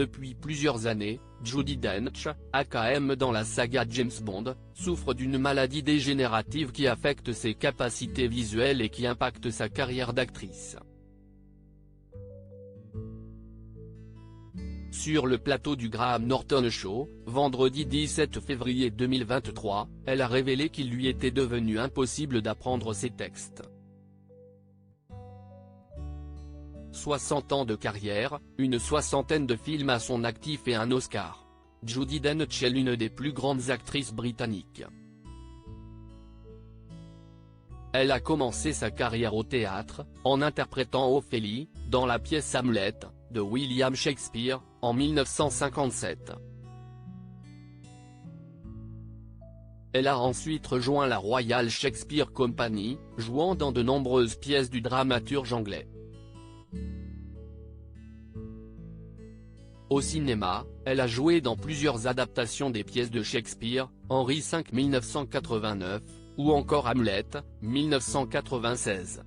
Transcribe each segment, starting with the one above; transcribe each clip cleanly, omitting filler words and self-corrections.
Depuis plusieurs années, Judi Dench, aka M dans la saga James Bond, souffre d'une maladie dégénérative qui affecte ses capacités visuelles et qui impacte sa carrière d'actrice. Sur le plateau du Graham Norton Show, vendredi 17 février 2023, elle a révélé qu'il lui était devenu impossible d'apprendre ses textes. 60 ans de carrière, une soixantaine de films à son actif et un Oscar. Judi Dench est l'une des plus grandes actrices britanniques. Elle a commencé sa carrière au théâtre, en interprétant Ophélie, dans la pièce Hamlet, de William Shakespeare, en 1957. Elle a ensuite rejoint la Royal Shakespeare Company, jouant dans de nombreuses pièces du dramaturge anglais. Au cinéma, elle a joué dans plusieurs adaptations des pièces de Shakespeare, Henri V 1989, ou encore Hamlet, 1996.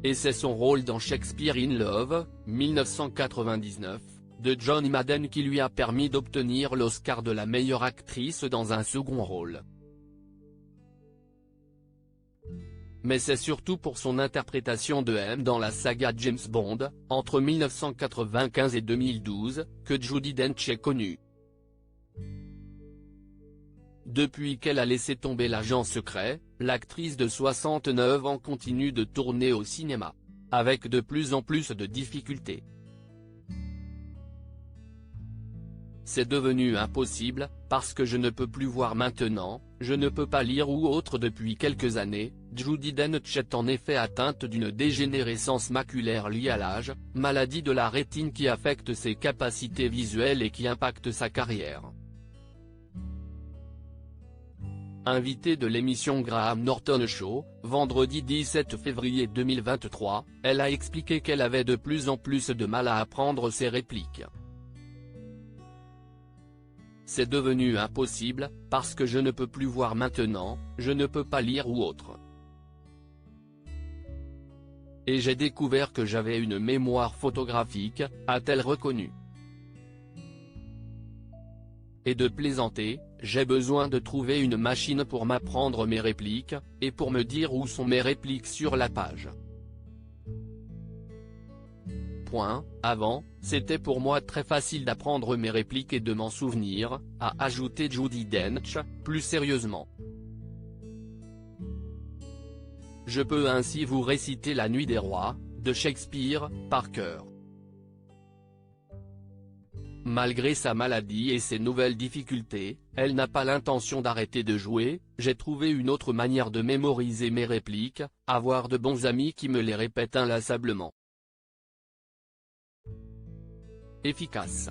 Et c'est son rôle dans Shakespeare in Love, 1999, de John Madden qui lui a permis d'obtenir l'Oscar de la meilleure actrice dans un second rôle. Mais c'est surtout pour son interprétation de M dans la saga James Bond, entre 1995 et 2012, que Judi Dench est connue. Depuis qu'elle a laissé tomber l'agent secret, l'actrice de 69 ans continue de tourner au cinéma. Avec de plus en plus de difficultés. C'est devenu impossible, parce que je ne peux plus voir maintenant, je ne peux pas lire ou autre depuis quelques années. Judi Dench est en effet atteinte d'une dégénérescence maculaire liée à l'âge, maladie de la rétine qui affecte ses capacités visuelles et qui impacte sa carrière. Invitée de l'émission Graham Norton Show, vendredi 17 février 2023, elle a expliqué qu'elle avait de plus en plus de mal à apprendre ses répliques. C'est devenu impossible, parce que je ne peux plus voir maintenant, je ne peux pas lire ou autre. Et j'ai découvert que j'avais une mémoire photographique, a-t-elle reconnu. Et de plaisanter, j'ai besoin de trouver une machine pour m'apprendre mes répliques, et pour me dire où sont mes répliques sur la page. Avant, c'était pour moi très facile d'apprendre mes répliques et de m'en souvenir, a ajouté Judi Dench, plus sérieusement. Je peux ainsi vous réciter La Nuit des Rois, de Shakespeare, par cœur. Malgré sa maladie et ses nouvelles difficultés, elle n'a pas l'intention d'arrêter de jouer. J'ai trouvé une autre manière de mémoriser mes répliques, avoir de bons amis qui me les répètent inlassablement. Efficace.